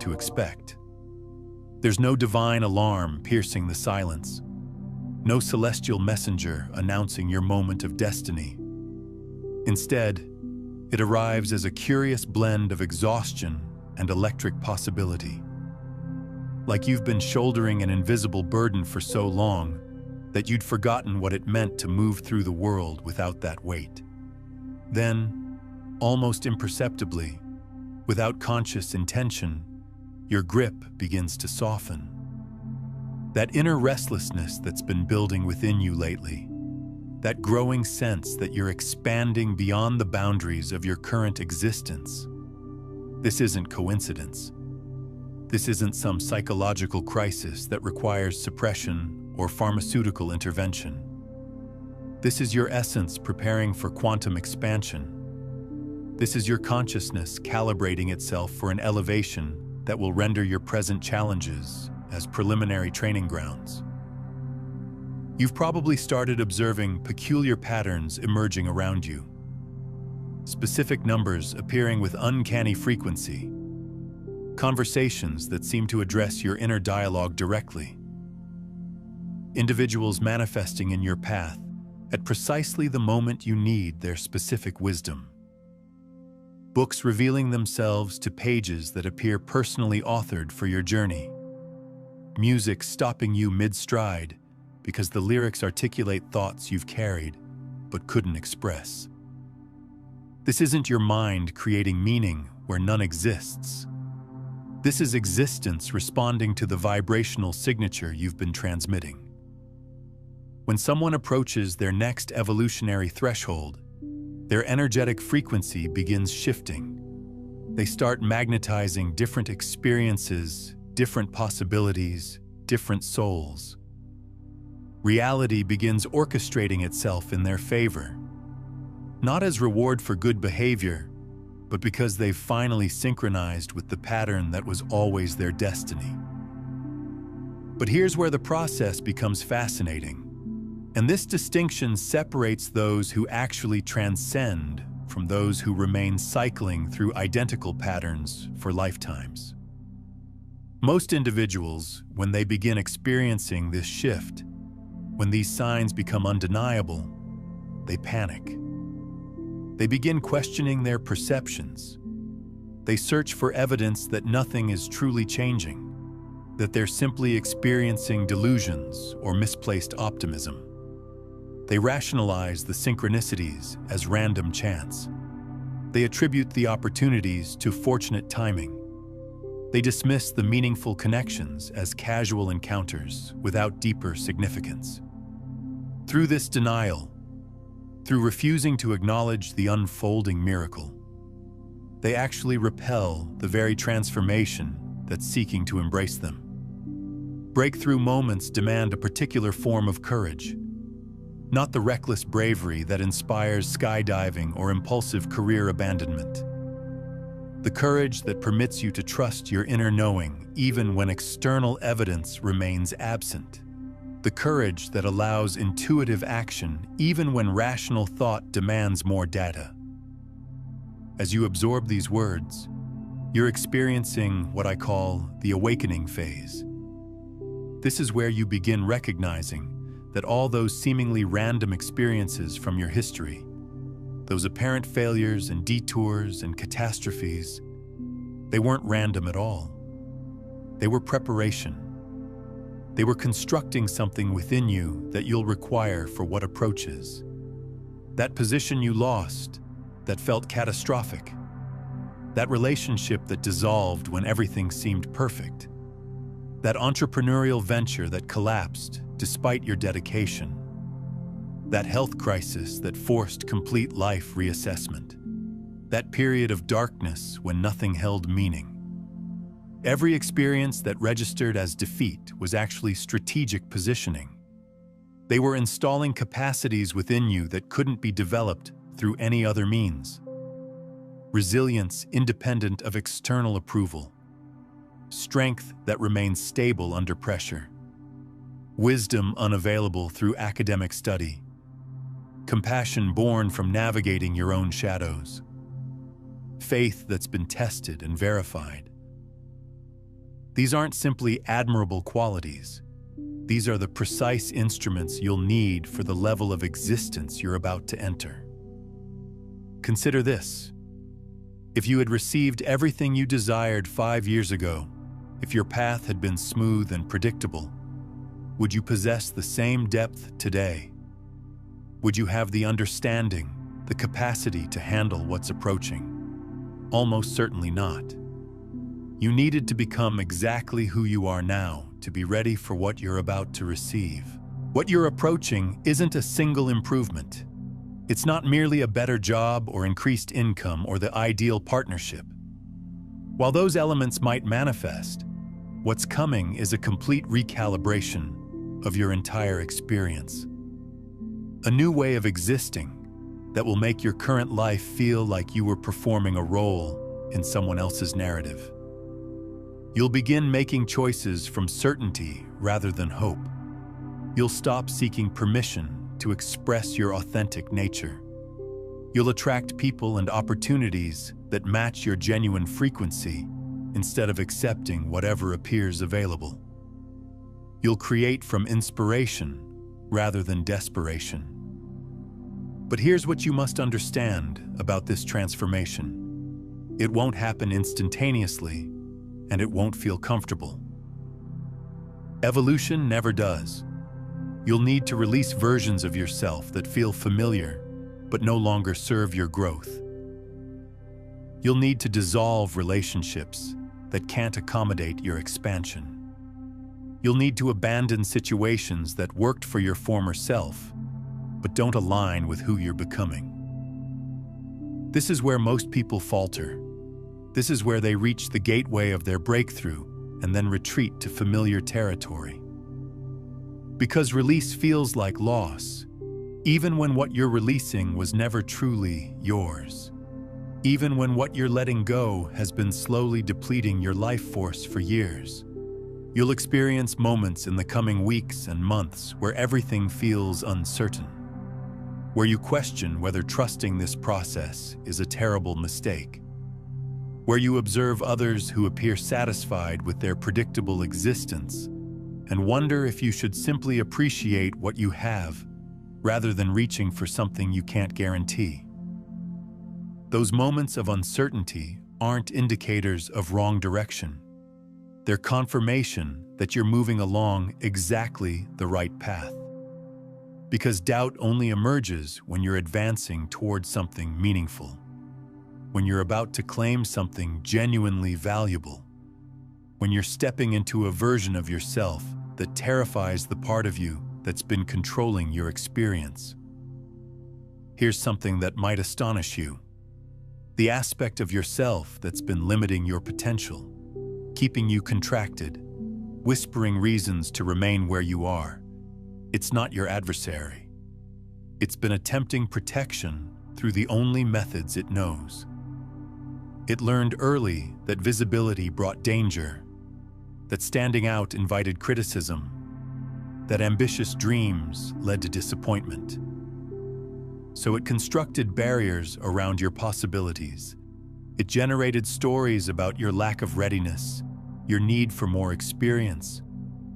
to expect. There's no divine alarm piercing the silence, no celestial messenger announcing your moment of destiny. Instead, it arrives as a curious blend of exhaustion and electric possibility. Like you've been shouldering an invisible burden for so long that you'd forgotten what it meant to move through the world without that weight. Then, almost imperceptibly, without conscious intention, your grip begins to soften. That inner restlessness that's been building within you lately, that growing sense that you're expanding beyond the boundaries of your current existence. This isn't coincidence. This isn't some psychological crisis that requires suppression or pharmaceutical intervention. This is your essence preparing for quantum expansion. This is your consciousness calibrating itself for an elevation that will render your present challenges as preliminary training grounds. You've probably started observing peculiar patterns emerging around you. Specific numbers appearing with uncanny frequency. Conversations that seem to address your inner dialogue directly. Individuals manifesting in your path at precisely the moment you need their specific wisdom. Books revealing themselves to pages that appear personally authored for your journey. Music stopping you mid-stride because the lyrics articulate thoughts you've carried but couldn't express. This isn't your mind creating meaning where none exists. This is existence responding to the vibrational signature you've been transmitting. When someone approaches their next evolutionary threshold, their energetic frequency begins shifting. They start magnetizing different experiences, different possibilities, different souls. Reality begins orchestrating itself in their favor, not as reward for good behavior, but because they've finally synchronized with the pattern that was always their destiny. But here's where the process becomes fascinating, and this distinction separates those who actually transcend from those who remain cycling through identical patterns for lifetimes. Most individuals, when they begin experiencing this shift, when these signs become undeniable, they panic. They begin questioning their perceptions. They search for evidence that nothing is truly changing, that they're simply experiencing delusions or misplaced optimism. They rationalize the synchronicities as random chance. They attribute the opportunities to fortunate timing. They dismiss the meaningful connections as casual encounters without deeper significance. Through this denial, through refusing to acknowledge the unfolding miracle, they actually repel the very transformation that's seeking to embrace them. Breakthrough moments demand a particular form of courage, not the reckless bravery that inspires skydiving or impulsive career abandonment. The courage that permits you to trust your inner knowing even when external evidence remains absent. The courage that allows intuitive action even when rational thought demands more data. As you absorb these words, you're experiencing what I call the awakening phase. This is where you begin recognizing that all those seemingly random experiences from your history, those apparent failures and detours and catastrophes, they weren't random at all. They were preparation. They were constructing something within you that you'll require for what approaches. That position you lost, that felt catastrophic. That relationship that dissolved when everything seemed perfect. That entrepreneurial venture that collapsed despite your dedication. That health crisis that forced complete life reassessment. That period of darkness when nothing held meaning. Every experience that registered as defeat was actually strategic positioning. They were installing capacities within you that couldn't be developed through any other means. Resilience independent of external approval. Strength that remains stable under pressure. Wisdom unavailable through academic study. Compassion born from navigating your own shadows. Faith that's been tested and verified. These aren't simply admirable qualities. These are the precise instruments you'll need for the level of existence you're about to enter. Consider this. If you had received everything you desired 5 years ago, if your path had been smooth and predictable, would you possess the same depth today? Would you have the understanding, the capacity to handle what's approaching? Almost certainly not. You needed to become exactly who you are now to be ready for what you're about to receive. What you're approaching isn't a single improvement. It's not merely a better job or increased income or the ideal partnership. While those elements might manifest, what's coming is a complete recalibration of your entire experience. A new way of existing that will make your current life feel like you were performing a role in someone else's narrative. You'll begin making choices from certainty rather than hope. You'll stop seeking permission to express your authentic nature. You'll attract people and opportunities that match your genuine frequency instead of accepting whatever appears available. You'll create from inspiration rather than desperation. But here's what you must understand about this transformation. It won't happen instantaneously, and it won't feel comfortable. Evolution never does. You'll need to release versions of yourself that feel familiar, but no longer serve your growth. You'll need to dissolve relationships that can't accommodate your expansion. You'll need to abandon situations that worked for your former self, but don't align with who you're becoming. This is where most people falter. This is where they reach the gateway of their breakthrough and then retreat to familiar territory. Because release feels like loss, even when what you're releasing was never truly yours. Even when what you're letting go has been slowly depleting your life force for years. You'll experience moments in the coming weeks and months where everything feels uncertain, where you question whether trusting this process is a terrible mistake, where you observe others who appear satisfied with their predictable existence and wonder if you should simply appreciate what you have rather than reaching for something you can't guarantee. Those moments of uncertainty aren't indicators of wrong direction. They're confirmation that you're moving along exactly the right path. Because doubt only emerges when you're advancing towards something meaningful, when you're about to claim something genuinely valuable, when you're stepping into a version of yourself that terrifies the part of you that's been controlling your experience. Here's something that might astonish you. The aspect of yourself that's been limiting your potential, keeping you contracted, whispering reasons to remain where you are. It's not your adversary. It's been attempting protection through the only methods it knows. It learned early that visibility brought danger, that standing out invited criticism, that ambitious dreams led to disappointment. So it constructed barriers around your possibilities. It generated stories about your lack of readiness, your need for more experience,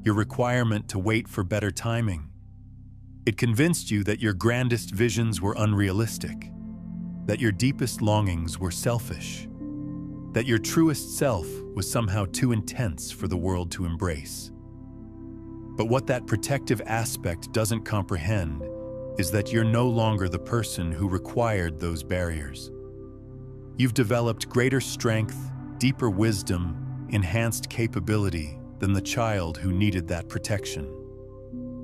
your requirement to wait for better timing. It convinced you that your grandest visions were unrealistic, that your deepest longings were selfish, that your truest self was somehow too intense for the world to embrace. But what that protective aspect doesn't comprehend is that you're no longer the person who required those barriers. You've developed greater strength, deeper wisdom, enhanced capability than the child who needed that protection.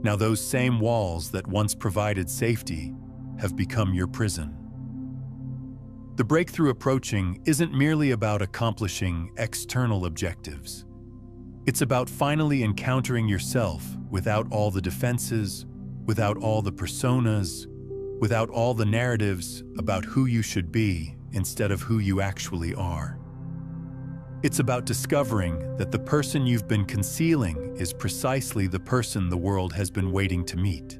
Now those same walls that once provided safety have become your prison. The breakthrough approaching isn't merely about accomplishing external objectives. It's about finally encountering yourself without all the defenses, without all the personas, without all the narratives about who you should be instead of who you actually are. It's about discovering that the person you've been concealing is precisely the person the world has been waiting to meet.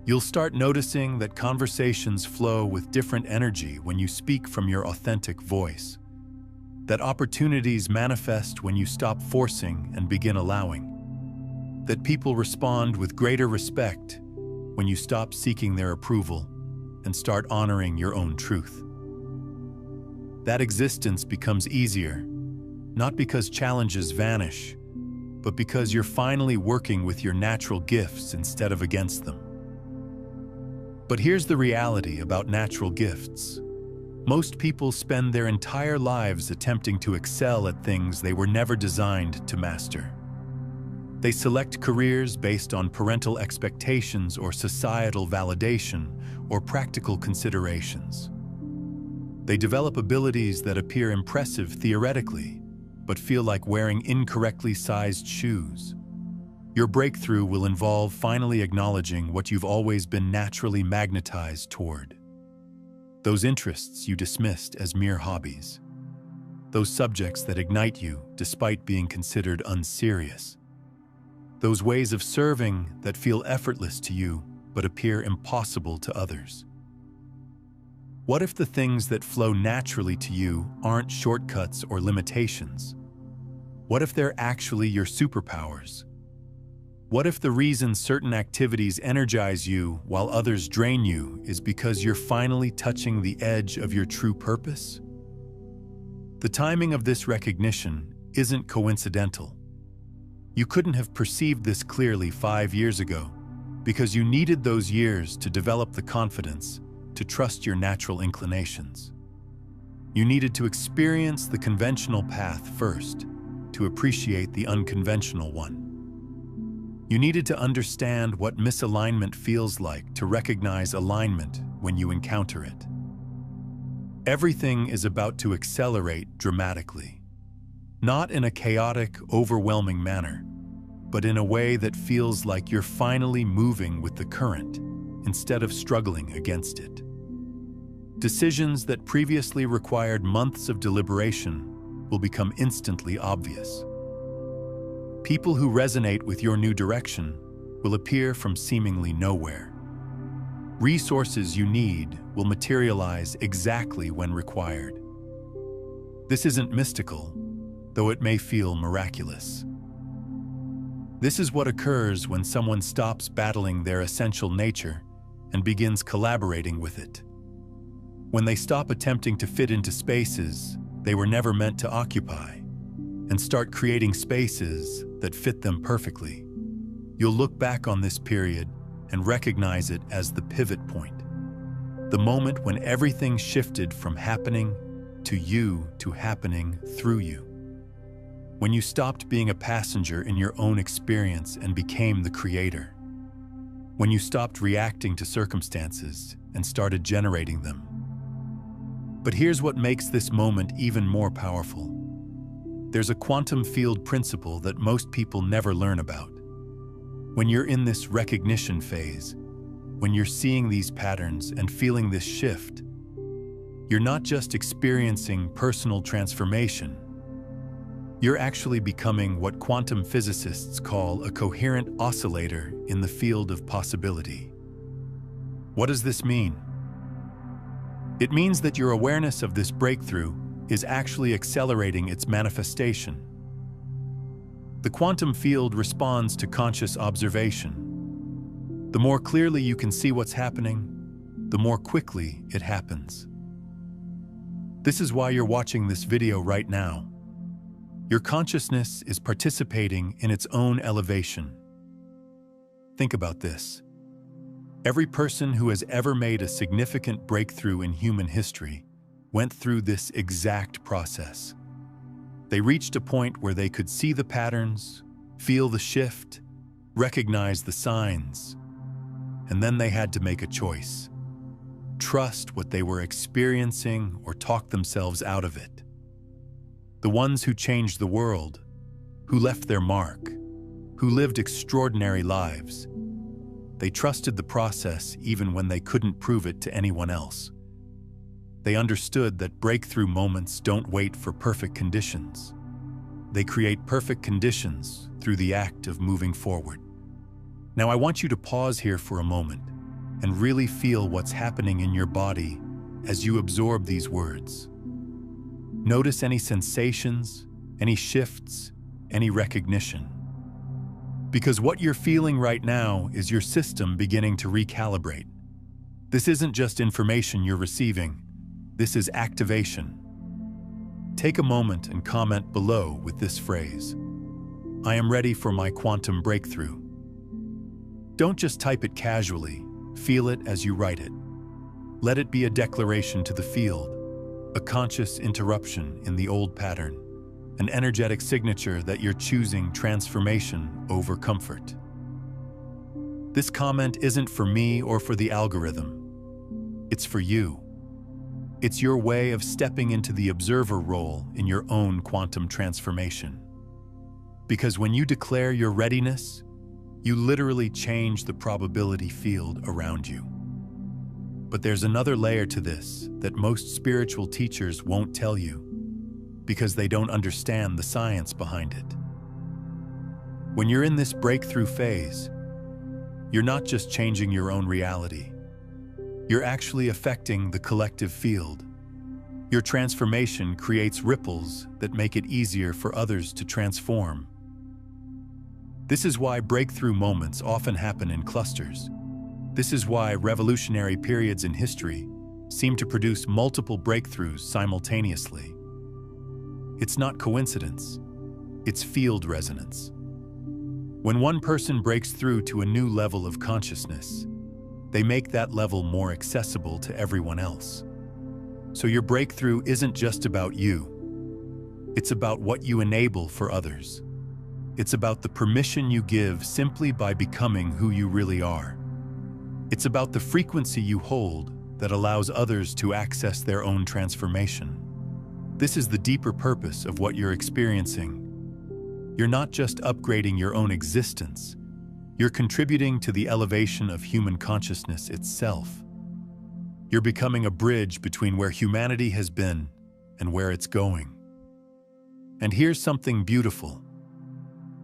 You'll start noticing that conversations flow with different energy when you speak from your authentic voice. That opportunities manifest when you stop forcing and begin allowing. That people respond with greater respect when you stop seeking their approval and start honoring your own truth. That existence becomes easier, not because challenges vanish, but because you're finally working with your natural gifts instead of against them. But here's the reality about natural gifts. Most people spend their entire lives attempting to excel at things they were never designed to master. They select careers based on parental expectations or societal validation or practical considerations. They develop abilities that appear impressive theoretically, but feel like wearing incorrectly sized shoes. Your breakthrough will involve finally acknowledging what you've always been naturally magnetized toward. Those interests you dismissed as mere hobbies. Those subjects that ignite you despite being considered unserious. Those ways of serving that feel effortless to you but appear impossible to others. What if the things that flow naturally to you aren't shortcuts or limitations? What if they're actually your superpowers? What if the reason certain activities energize you while others drain you is because you're finally touching the edge of your true purpose? The timing of this recognition isn't coincidental. You couldn't have perceived this clearly 5 years ago because you needed those years to develop the confidence to trust your natural inclinations. You needed to experience the conventional path first to appreciate the unconventional one. You needed to understand what misalignment feels like to recognize alignment when you encounter it. Everything is about to accelerate dramatically, not in a chaotic, overwhelming manner, but in a way that feels like you're finally moving with the current instead of struggling against it. Decisions that previously required months of deliberation will become instantly obvious. People who resonate with your new direction will appear from seemingly nowhere. Resources you need will materialize exactly when required. This isn't mystical, though it may feel miraculous. This is what occurs when someone stops battling their essential nature and begins collaborating with it. When they stop attempting to fit into spaces they were never meant to occupy and start creating spaces that fit them perfectly. You'll look back on this period and recognize it as the pivot point, the moment when everything shifted from happening to you to happening through you. When you stopped being a passenger in your own experience and became the creator. When you stopped reacting to circumstances and started generating them. But here's what makes this moment even more powerful. There's a quantum field principle that most people never learn about. When you're in this recognition phase, when you're seeing these patterns and feeling this shift, you're not just experiencing personal transformation. You're actually becoming what quantum physicists call a coherent oscillator in the field of possibility. What does this mean? It means that your awareness of this breakthrough is actually accelerating its manifestation. The quantum field responds to conscious observation. The more clearly you can see what's happening, the more quickly it happens. This is why you're watching this video right now. Your consciousness is participating in its own elevation. Think about this. Every person who has ever made a significant breakthrough in human history went through this exact process. They reached a point where they could see the patterns, feel the shift, recognize the signs, and then they had to make a choice. Trust what they were experiencing or talk themselves out of it. The ones who changed the world, who left their mark, who lived extraordinary lives, they trusted the process even when they couldn't prove it to anyone else. They understood that breakthrough moments don't wait for perfect conditions. They create perfect conditions through the act of moving forward. Now I want you to pause here for a moment and really feel what's happening in your body as you absorb these words. Notice any sensations, any shifts, any recognition. Because what you're feeling right now is your system beginning to recalibrate. This isn't just information you're receiving, this is activation. Take a moment and comment below with this phrase: I am ready for my quantum breakthrough. Don't just type it casually, feel it as you write it. Let it be a declaration to the field, a conscious interruption in the old pattern, an energetic signature that you're choosing transformation over comfort. This comment isn't for me or for the algorithm. It's for you. It's your way of stepping into the observer role in your own quantum transformation. Because when you declare your readiness, you literally change the probability field around you. But there's another layer to this that most spiritual teachers won't tell you, because they don't understand the science behind it. When you're in this breakthrough phase, you're not just changing your own reality. You're actually affecting the collective field. Your transformation creates ripples that make it easier for others to transform. This is why breakthrough moments often happen in clusters. This is why revolutionary periods in history seem to produce multiple breakthroughs simultaneously. It's not coincidence, it's field resonance. When one person breaks through to a new level of consciousness, they make that level more accessible to everyone else. So your breakthrough isn't just about you. It's about what you enable for others. It's about the permission you give simply by becoming who you really are. It's about the frequency you hold that allows others to access their own transformation. This is the deeper purpose of what you're experiencing. You're not just upgrading your own existence, you're contributing to the elevation of human consciousness itself. You're becoming a bridge between where humanity has been and where it's going. And here's something beautiful.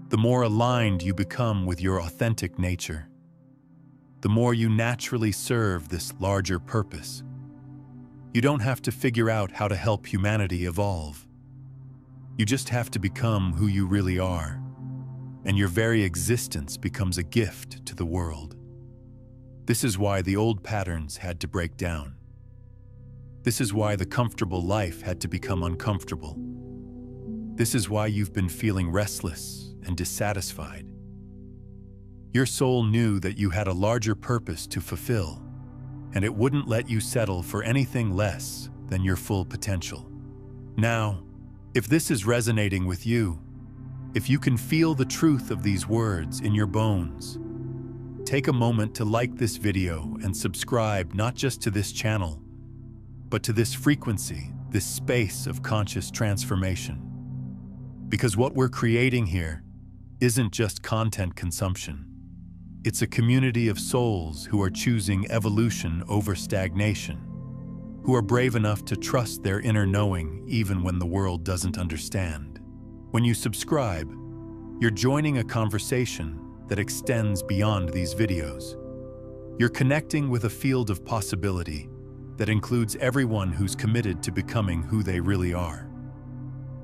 The more aligned you become with your authentic nature, the more you naturally serve this larger purpose. You don't have to figure out how to help humanity evolve. You just have to become who you really are, and your very existence becomes a gift to the world. This is why the old patterns had to break down. This is why the comfortable life had to become uncomfortable. This is why you've been feeling restless and dissatisfied. Your soul knew that you had a larger purpose to fulfill, and it wouldn't let you settle for anything less than your full potential. Now, if this is resonating with you, if you can feel the truth of these words in your bones, take a moment to like this video and subscribe not just to this channel, but to this frequency, this space of conscious transformation. Because what we're creating here isn't just content consumption. It's a community of souls who are choosing evolution over stagnation, who are brave enough to trust their inner knowing even when the world doesn't understand. When you subscribe, you're joining a conversation that extends beyond these videos. You're connecting with a field of possibility that includes everyone who's committed to becoming who they really are.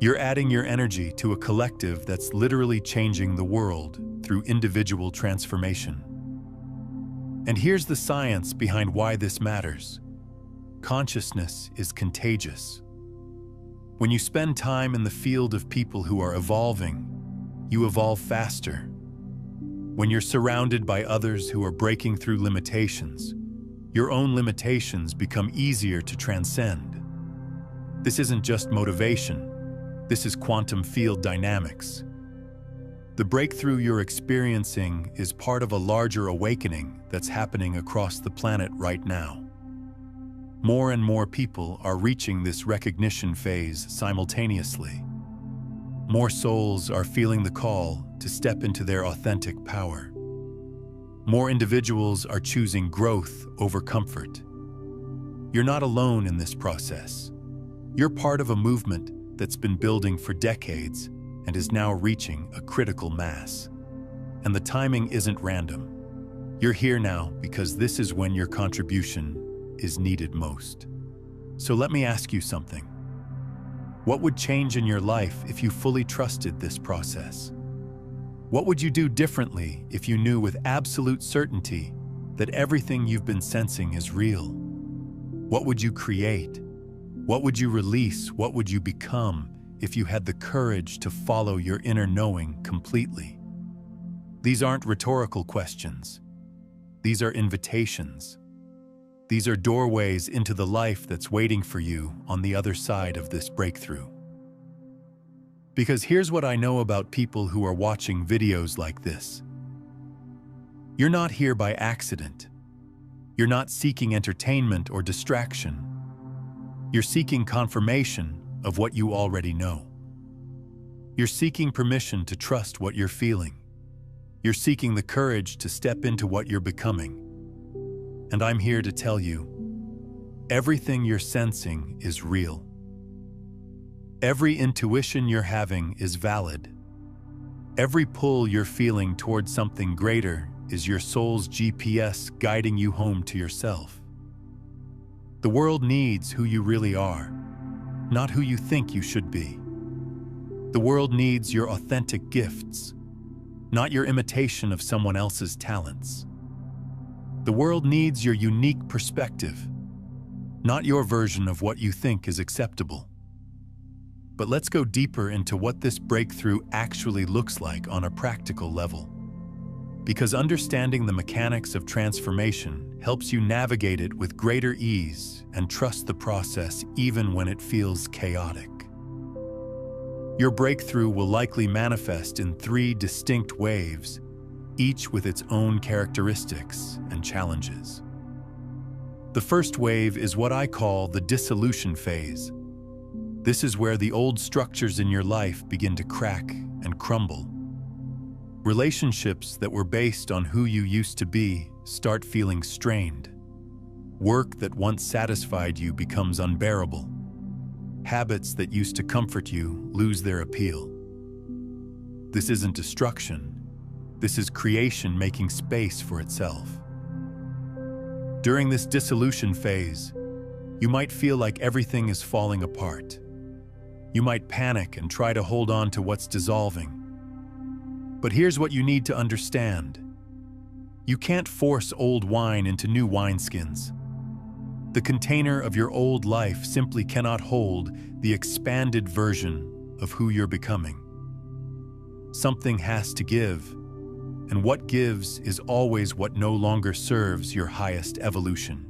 You're adding your energy to a collective that's literally changing the world through individual transformation. And here's the science behind why this matters. Consciousness is contagious. When you spend time in the field of people who are evolving, you evolve faster. When you're surrounded by others who are breaking through limitations, your own limitations become easier to transcend. This isn't just motivation. This is quantum field dynamics. The breakthrough you're experiencing is part of a larger awakening that's happening across the planet right now. More and more people are reaching this recognition phase simultaneously. More souls are feeling the call to step into their authentic power. More individuals are choosing growth over comfort. You're not alone in this process. You're part of a movement that's been building for decades and is now reaching a critical mass. And the timing isn't random. You're here now because this is when your contribution is needed most. So let me ask you something. What would change in your life if you fully trusted this process? What would you do differently if you knew with absolute certainty that everything you've been sensing is real? What would you create? What would you release? What would you become if you had the courage to follow your inner knowing completely? These aren't rhetorical questions. These are invitations. These are doorways into the life that's waiting for you on the other side of this breakthrough. Because here's what I know about people who are watching videos like this. You're not here by accident. You're not seeking entertainment or distraction. You're seeking confirmation of what you already know. You're seeking permission to trust what you're feeling. You're seeking the courage to step into what you're becoming. And I'm here to tell you, everything you're sensing is real. Every intuition you're having is valid. Every pull you're feeling towards something greater is your soul's GPS guiding you home to yourself. The world needs who you really are, not who you think you should be. The world needs your authentic gifts, not your imitation of someone else's talents. The world needs your unique perspective, not your version of what you think is acceptable. But let's go deeper into what this breakthrough actually looks like on a practical level. Because understanding the mechanics of transformation helps you navigate it with greater ease and trust the process even when it feels chaotic. Your breakthrough will likely manifest in 3 distinct waves, each with its own characteristics and challenges. The first wave is what I call the dissolution phase. This is where the old structures in your life begin to crack and crumble. Relationships that were based on who you used to be start feeling strained. Work that once satisfied you becomes unbearable. Habits that used to comfort you lose their appeal. This isn't destruction. This is creation making space for itself. During this dissolution phase, you might feel like everything is falling apart. You might panic and try to hold on to what's dissolving. But here's what you need to understand. You can't force old wine into new wineskins. The container of your old life simply cannot hold the expanded version of who you're becoming. Something has to give, and what gives is always what no longer serves your highest evolution.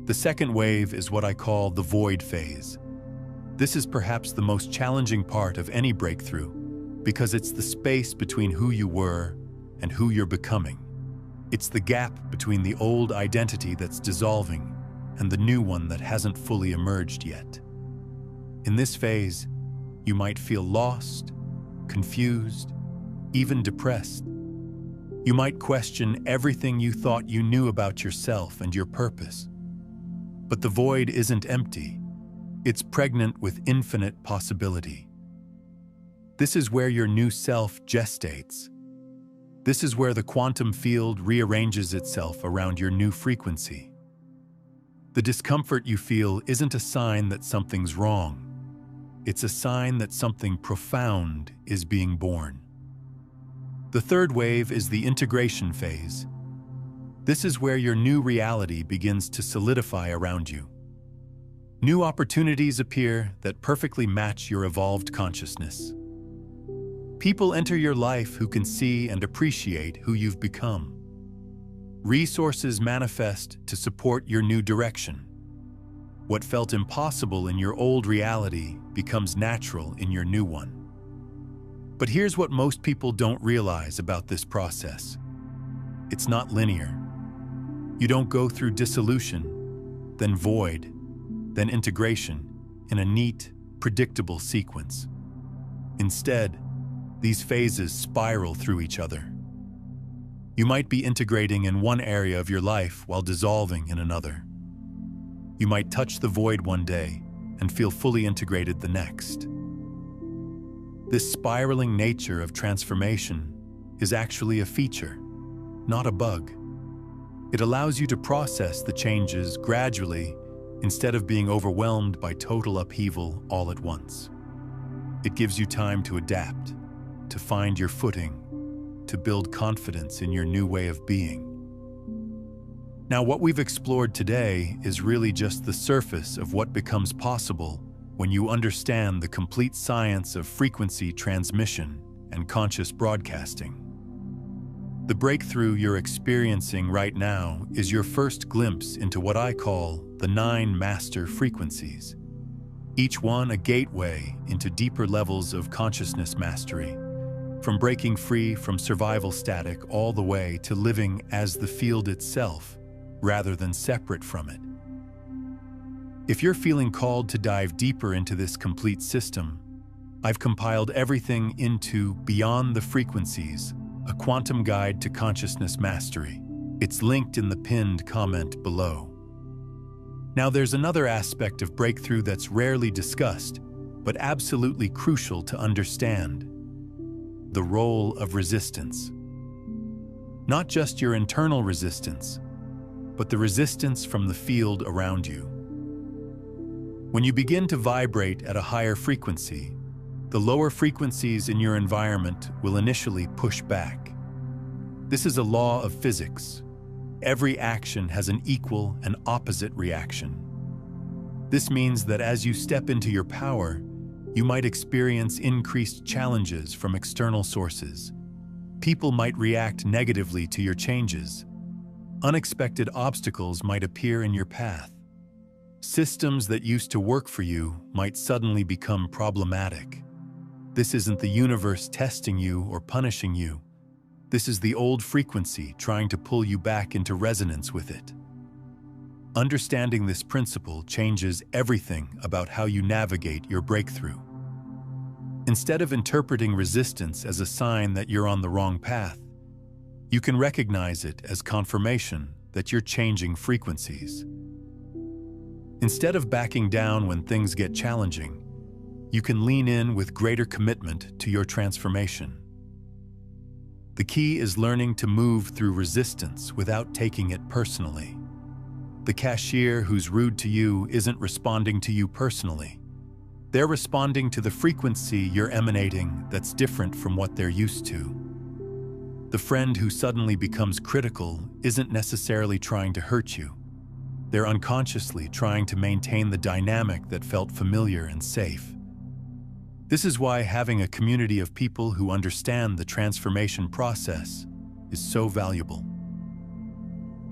The second wave is what I call the void phase. This is perhaps the most challenging part of any breakthrough, because it's the space between who you were and who you're becoming. It's the gap between the old identity that's dissolving and the new one that hasn't fully emerged yet. In this phase, you might feel lost, confused, even depressed. You might question everything you thought you knew about yourself and your purpose. But the void isn't empty. It's pregnant with infinite possibility. This is where your new self gestates. This is where the quantum field rearranges itself around your new frequency. The discomfort you feel isn't a sign that something's wrong. It's a sign that something profound is being born. The third wave is the integration phase. This is where your new reality begins to solidify around you. New opportunities appear that perfectly match your evolved consciousness. People enter your life who can see and appreciate who you've become. Resources manifest to support your new direction. What felt impossible in your old reality becomes natural in your new one. But here's what most people don't realize about this process. It's not linear. You don't go through dissolution, then void, then integration in a neat, predictable sequence. Instead, these phases spiral through each other. You might be integrating in one area of your life while dissolving in another. You might touch the void one day and feel fully integrated the next. This spiraling nature of transformation is actually a feature, not a bug. It allows you to process the changes gradually instead of being overwhelmed by total upheaval all at once. It gives you time to adapt, to find your footing, to build confidence in your new way of being. Now, what we've explored today is really just the surface of what becomes possible when you understand the complete science of frequency transmission and conscious broadcasting. The breakthrough you're experiencing right now is your first glimpse into what I call the 9 master frequencies, each one a gateway into deeper levels of consciousness mastery, from breaking free from survival static all the way to living as the field itself, rather than separate from it. If you're feeling called to dive deeper into this complete system, I've compiled everything into Beyond the Frequencies, a quantum guide to consciousness mastery. It's linked in the pinned comment below. Now, there's another aspect of breakthrough that's rarely discussed, but absolutely crucial to understand: the role of resistance. Not just your internal resistance, but the resistance from the field around you. When you begin to vibrate at a higher frequency, the lower frequencies in your environment will initially push back. This is a law of physics. Every action has an equal and opposite reaction. This means that as you step into your power, you might experience increased challenges from external sources. People might react negatively to your changes. Unexpected obstacles might appear in your path. Systems that used to work for you might suddenly become problematic. This isn't the universe testing you or punishing you. This is the old frequency trying to pull you back into resonance with it. Understanding this principle changes everything about how you navigate your breakthrough. Instead of interpreting resistance as a sign that you're on the wrong path, you can recognize it as confirmation that you're changing frequencies. Instead of backing down when things get challenging, you can lean in with greater commitment to your transformation. The key is learning to move through resistance without taking it personally. The cashier who's rude to you isn't responding to you personally. They're responding to the frequency you're emanating that's different from what they're used to. The friend who suddenly becomes critical isn't necessarily trying to hurt you. They're unconsciously trying to maintain the dynamic that felt familiar and safe. This is why having a community of people who understand the transformation process is so valuable.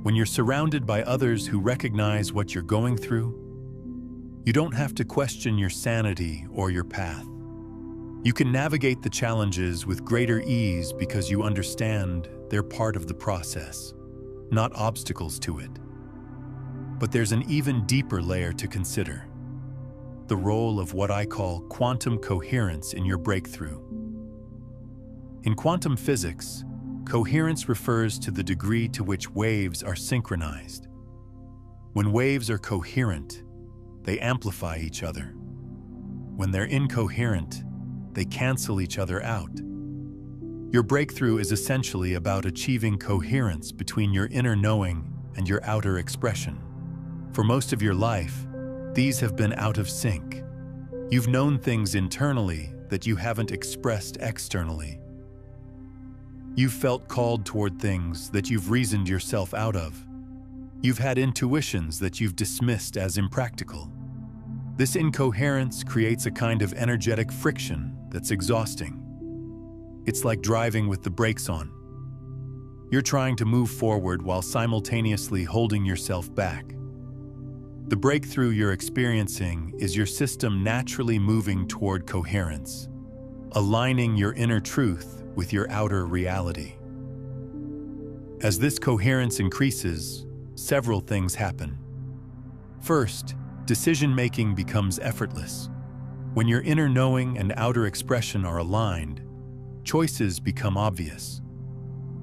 When you're surrounded by others who recognize what you're going through, you don't have to question your sanity or your path. You can navigate the challenges with greater ease because you understand they're part of the process, not obstacles to it. But there's an even deeper layer to consider: the role of what I call quantum coherence in your breakthrough. In quantum physics, coherence refers to the degree to which waves are synchronized. When waves are coherent, they amplify each other. When they're incoherent, they cancel each other out. Your breakthrough is essentially about achieving coherence between your inner knowing and your outer expression. For most of your life, these have been out of sync. You've known things internally that you haven't expressed externally. You've felt called toward things that you've reasoned yourself out of. You've had intuitions that you've dismissed as impractical. This incoherence creates a kind of energetic friction that's exhausting. It's like driving with the brakes on. You're trying to move forward while simultaneously holding yourself back. The breakthrough you're experiencing is your system naturally moving toward coherence, aligning your inner truth with your outer reality. As this coherence increases, several things happen. First, decision-making becomes effortless. When your inner knowing and outer expression are aligned, choices become obvious.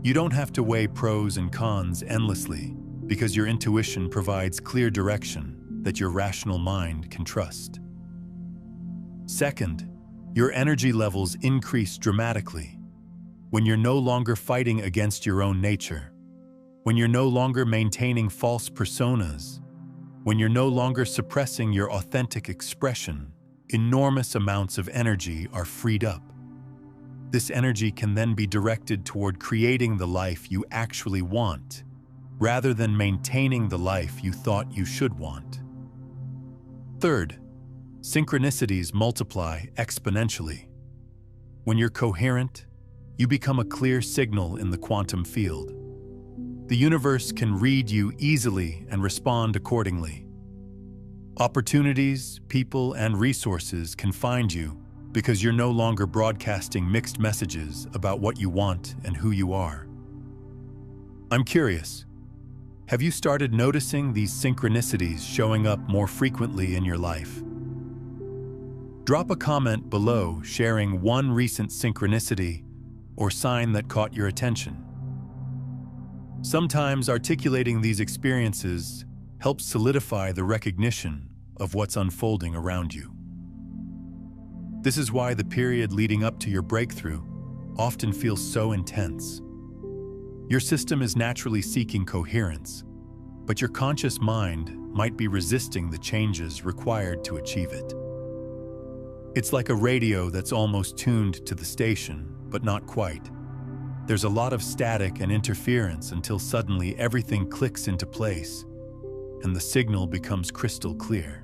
You don't have to weigh pros and cons endlessly because your intuition provides clear direction that your rational mind can trust. Second, your energy levels increase dramatically. When you're no longer fighting against your own nature, when you're no longer maintaining false personas, When you're no longer suppressing your authentic expression, enormous amounts of energy are freed up. This energy can then be directed toward creating the life you actually want, rather than maintaining the life you thought you should want. Third, synchronicities multiply exponentially. When you're coherent, you become a clear signal in the quantum field. The universe can read you easily and respond accordingly. Opportunities, people, and resources can find you because you're no longer broadcasting mixed messages about what you want and who you are. I'm curious, have you started noticing these synchronicities showing up more frequently in your life? Drop a comment below sharing one recent synchronicity or sign that caught your attention. Sometimes articulating these experiences helps solidify the recognition of what's unfolding around you. This is why the period leading up to your breakthrough often feels so intense. Your system is naturally seeking coherence, but your conscious mind might be resisting the changes required to achieve it. It's like a radio that's almost tuned to the station, but not quite. There's a lot of static and interference until suddenly everything clicks into place and the signal becomes crystal clear.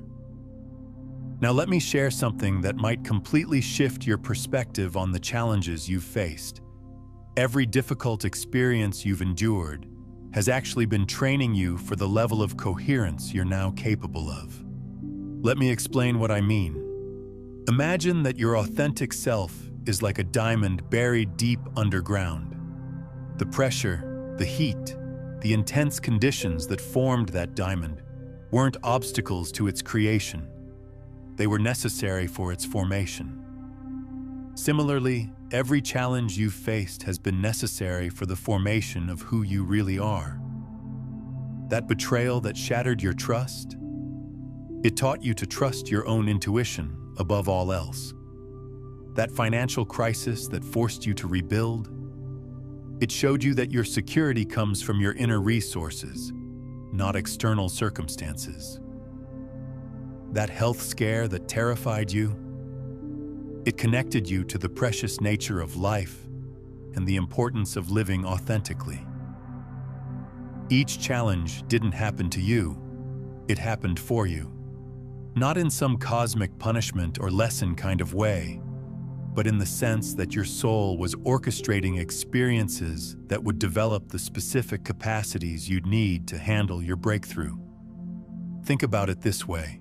Now let me share something that might completely shift your perspective on the challenges you've faced. Every difficult experience you've endured has actually been training you for the level of coherence you're now capable of. Let me explain what I mean. Imagine that your authentic self is like a diamond buried deep underground. The pressure, the heat, the intense conditions that formed that diamond weren't obstacles to its creation. They were necessary for its formation. Similarly, every challenge you've faced has been necessary for the formation of who you really are. That betrayal that shattered your trust, it taught you to trust your own intuition above all else. That financial crisis that forced you to rebuild, it showed you that your security comes from your inner resources, not external circumstances. That health scare that terrified you, it connected you to the precious nature of life and the importance of living authentically. Each challenge didn't happen to you, it happened for you. Not in some cosmic punishment or lesson kind of way, but in the sense that your soul was orchestrating experiences that would develop the specific capacities you'd need to handle your breakthrough. Think about it this way.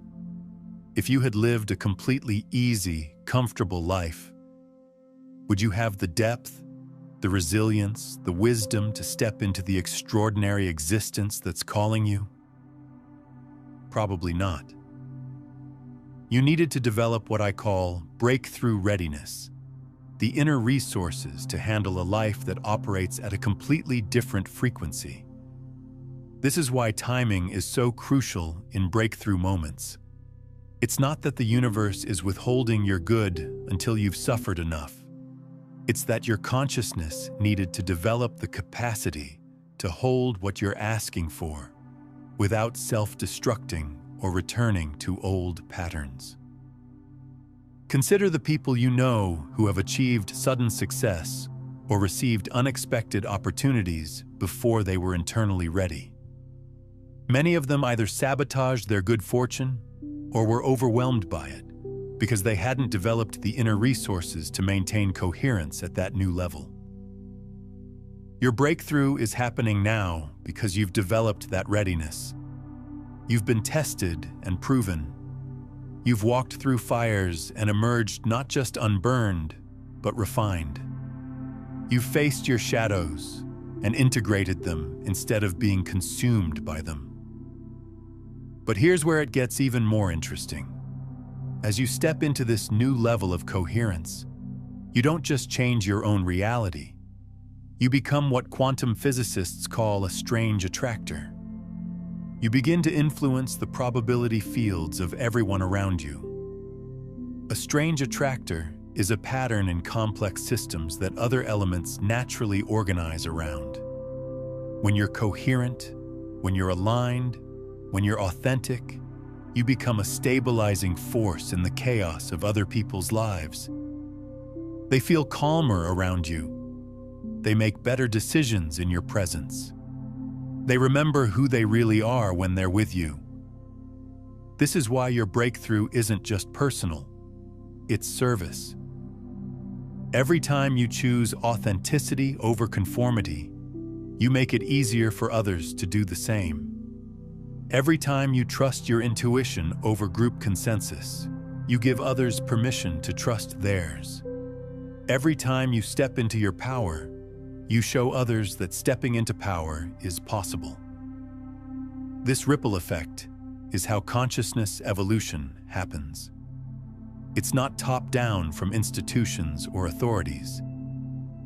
If you had lived a completely easy, comfortable life, would you have the depth, the resilience, the wisdom to step into the extraordinary existence that's calling you? Probably not. You needed to develop what I call breakthrough readiness, the inner resources to handle a life that operates at a completely different frequency. This is why timing is so crucial in breakthrough moments. It's not that the universe is withholding your good until you've suffered enough. It's that your consciousness needed to develop the capacity to hold what you're asking for without self-destructing or returning to old patterns. Consider the people you know who have achieved sudden success or received unexpected opportunities before they were internally ready. Many of them either sabotaged their good fortune or were overwhelmed by it because they hadn't developed the inner resources to maintain coherence at that new level. Your breakthrough is happening now because you've developed that readiness. You've been tested and proven. You've walked through fires and emerged not just unburned, but refined. You've faced your shadows and integrated them instead of being consumed by them. But here's where it gets even more interesting. As you step into this new level of coherence, you don't just change your own reality. You become what quantum physicists call a strange attractor. You begin to influence the probability fields of everyone around you. A strange attractor is a pattern in complex systems that other elements naturally organize around. When you're coherent, when you're aligned, When you're authentic, you become a stabilizing force in the chaos of other people's lives. They feel calmer around you. They make better decisions in your presence. They remember who they really are when they're with you. This is why your breakthrough isn't just personal, it's service. Every time you choose authenticity over conformity, you make it easier for others to do the same. Every time you trust your intuition over group consensus, you give others permission to trust theirs. Every time you step into your power, you show others that stepping into power is possible. This ripple effect is how consciousness evolution happens. It's not top-down from institutions or authorities.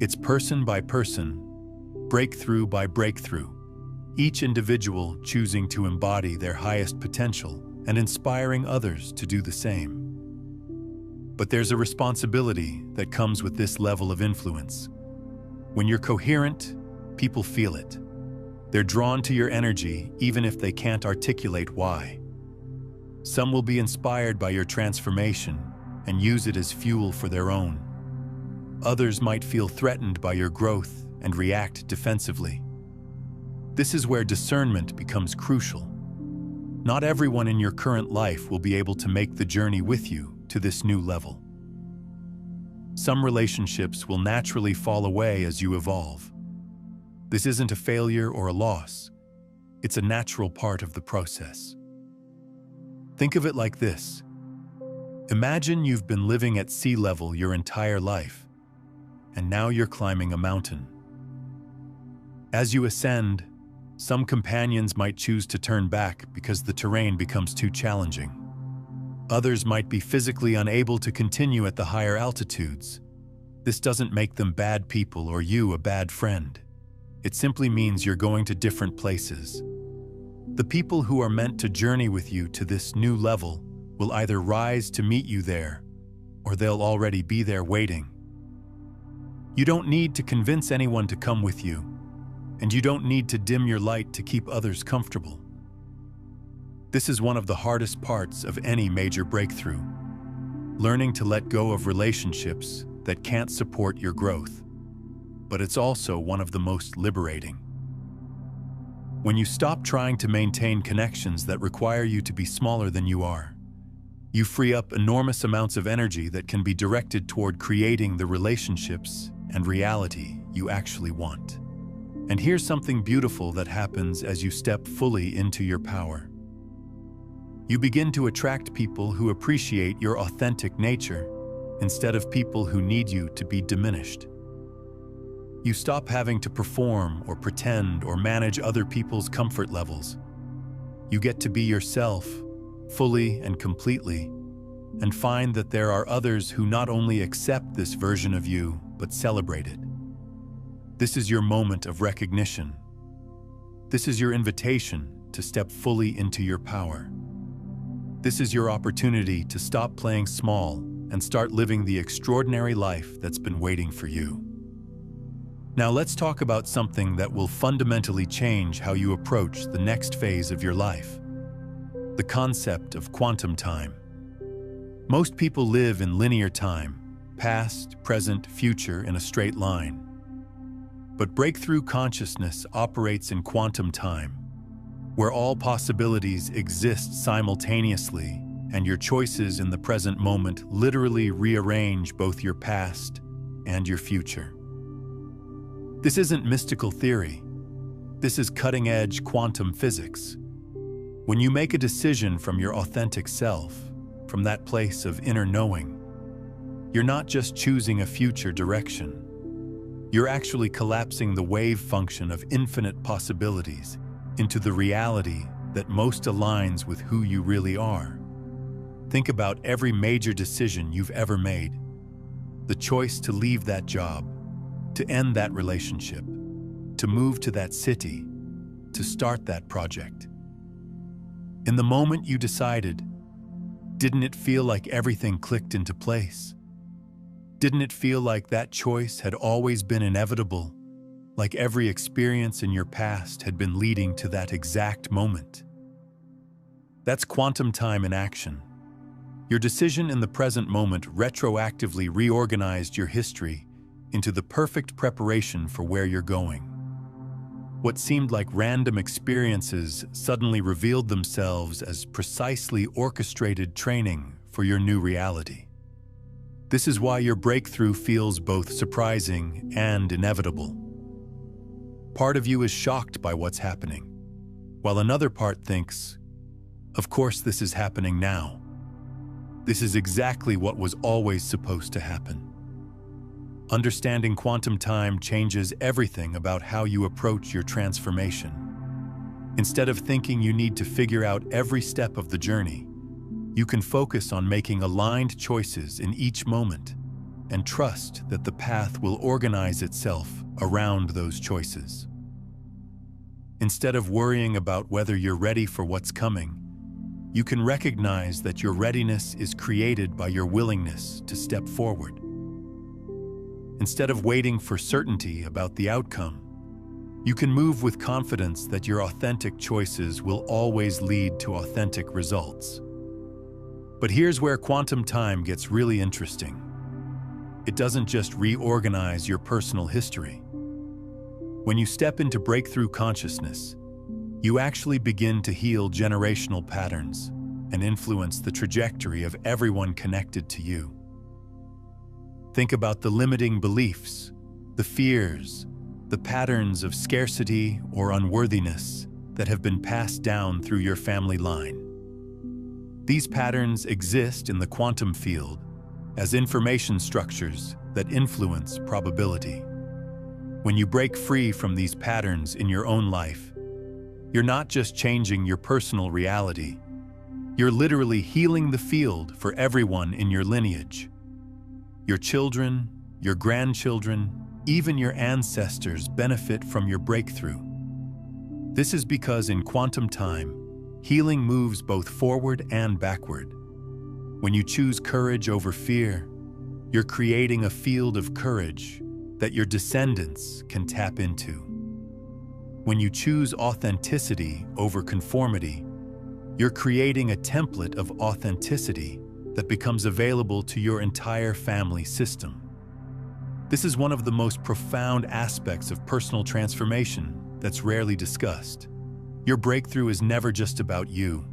It's person by person, breakthrough by breakthrough, each individual choosing to embody their highest potential and inspiring others to do the same. But there's a responsibility that comes with this level of influence. When you're coherent, people feel it. They're drawn to your energy even if they can't articulate why. Some will be inspired by your transformation and use it as fuel for their own. Others might feel threatened by your growth and react defensively. This is where discernment becomes crucial. Not everyone in your current life will be able to make the journey with you to this new level. Some relationships will naturally fall away as you evolve. This isn't a failure or a loss. It's a natural part of the process. Think of it like this. Imagine you've been living at sea level your entire life, and now you're climbing a mountain. As you ascend, some companions might choose to turn back because the terrain becomes too challenging. Others might be physically unable to continue at the higher altitudes. This doesn't make them bad people or you a bad friend. It simply means you're going to different places. The people who are meant to journey with you to this new level will either rise to meet you there, or they'll already be there waiting. You don't need to convince anyone to come with you, and you don't need to dim your light to keep others comfortable. This is one of the hardest parts of any major breakthrough, learning to let go of relationships that can't support your growth. But it's also one of the most liberating. When you stop trying to maintain connections that require you to be smaller than you are, you free up enormous amounts of energy that can be directed toward creating the relationships and reality you actually want. And here's something beautiful that happens as you step fully into your power. You begin to attract people who appreciate your authentic nature instead of people who need you to be diminished. You stop having to perform or pretend or manage other people's comfort levels. You get to be yourself, fully and completely, and find that there are others who not only accept this version of you, but celebrate it. This is your moment of recognition. This is your invitation to step fully into your power. This is your opportunity to stop playing small and start living the extraordinary life that's been waiting for you. Now let's talk about something that will fundamentally change how you approach the next phase of your life: the concept of quantum time. Most people live in linear time, past, present, future in a straight line. But breakthrough consciousness operates in quantum time, where all possibilities exist simultaneously and your choices in the present moment literally rearrange both your past and your future. This isn't mystical theory. This is cutting-edge quantum physics. When you make a decision from your authentic self, from that place of inner knowing, you're not just choosing a future direction. You're actually collapsing the wave function of infinite possibilities into the reality that most aligns with who you really are. Think about every major decision you've ever made. The choice to leave that job, to end that relationship, to move to that city, to start that project. In the moment you decided, didn't it feel like everything clicked into place? Didn't it feel like that choice had always been inevitable, like every experience in your past had been leading to that exact moment? That's quantum time in action. Your decision in the present moment retroactively reorganized your history into the perfect preparation for where you're going. What seemed like random experiences suddenly revealed themselves as precisely orchestrated training for your new reality. This is why your breakthrough feels both surprising and inevitable. Part of you is shocked by what's happening, while another part thinks, "Of course this is happening now. This is exactly what was always supposed to happen." Understanding quantum time changes everything about how you approach your transformation. Instead of thinking you need to figure out every step of the journey, you can focus on making aligned choices in each moment and trust that the path will organize itself around those choices. Instead of worrying about whether you're ready for what's coming, you can recognize that your readiness is created by your willingness to step forward. Instead of waiting for certainty about the outcome, you can move with confidence that your authentic choices will always lead to authentic results. But here's where quantum time gets really interesting. It doesn't just reorganize your personal history. When you step into breakthrough consciousness, you actually begin to heal generational patterns and influence the trajectory of everyone connected to you. Think about the limiting beliefs, the fears, the patterns of scarcity or unworthiness that have been passed down through your family line. These patterns exist in the quantum field as information structures that influence probability. When you break free from these patterns in your own life, you're not just changing your personal reality, you're literally healing the field for everyone in your lineage. Your children, your grandchildren, even your ancestors benefit from your breakthrough. This is because in quantum time, healing moves both forward and backward. When you choose courage over fear, you're creating a field of courage that your descendants can tap into. When you choose authenticity over conformity, you're creating a template of authenticity that becomes available to your entire family system. This is one of the most profound aspects of personal transformation that's rarely discussed. Your breakthrough is never just about you.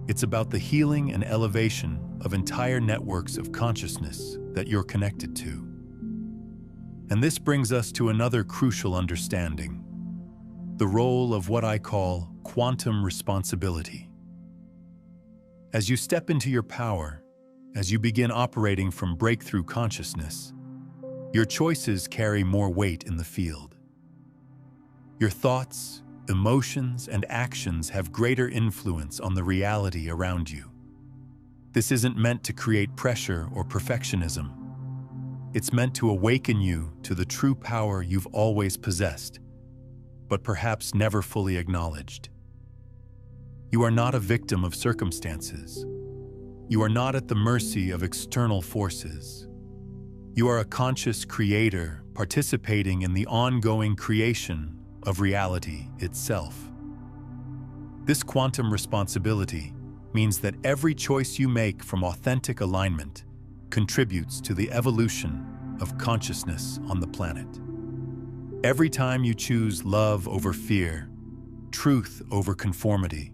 It's about the healing and elevation of entire networks of consciousness that you're connected to. And this brings us to another crucial understanding: the role of what I call quantum responsibility. As you step into your power, as you begin operating from breakthrough consciousness, your choices carry more weight in the field. Your thoughts, emotions, and actions have greater influence on the reality around you. This isn't meant to create pressure or perfectionism. It's meant to awaken you to the true power you've always possessed, but perhaps never fully acknowledged. You are not a victim of circumstances. You are not at the mercy of external forces. You are a conscious creator participating in the ongoing creation of reality itself. This quantum responsibility means that every choice you make from authentic alignment contributes to the evolution of consciousness on the planet. Every time you choose love over fear, truth over conformity,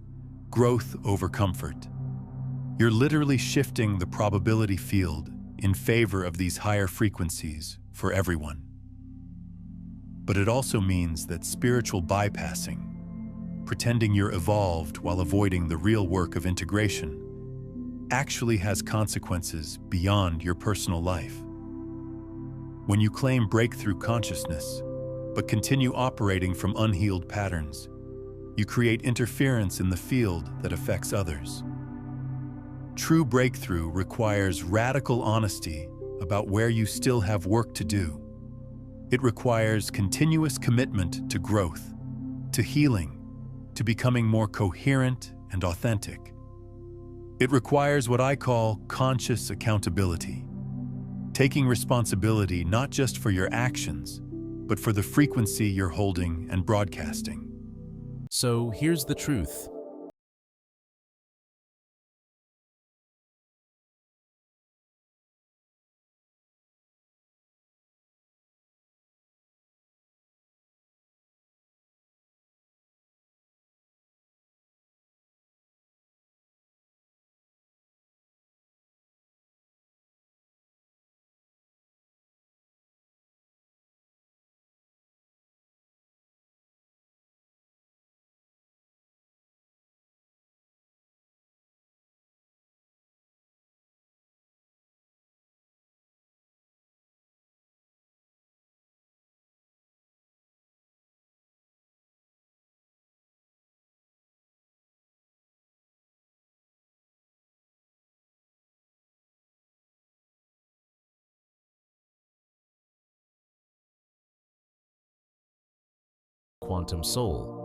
growth over comfort, you're literally shifting the probability field in favor of these higher frequencies for everyone. But it also means that spiritual bypassing, pretending you're evolved while avoiding the real work of integration, actually has consequences beyond your personal life. When you claim breakthrough consciousness, but continue operating from unhealed patterns, you create interference in the field that affects others. True breakthrough requires radical honesty about where you still have work to do. It requires continuous commitment to growth, to healing, to becoming more coherent and authentic. It requires what I call conscious accountability, taking responsibility not just for your actions, but for the frequency you're holding and broadcasting. So here's the truth. quantum soul.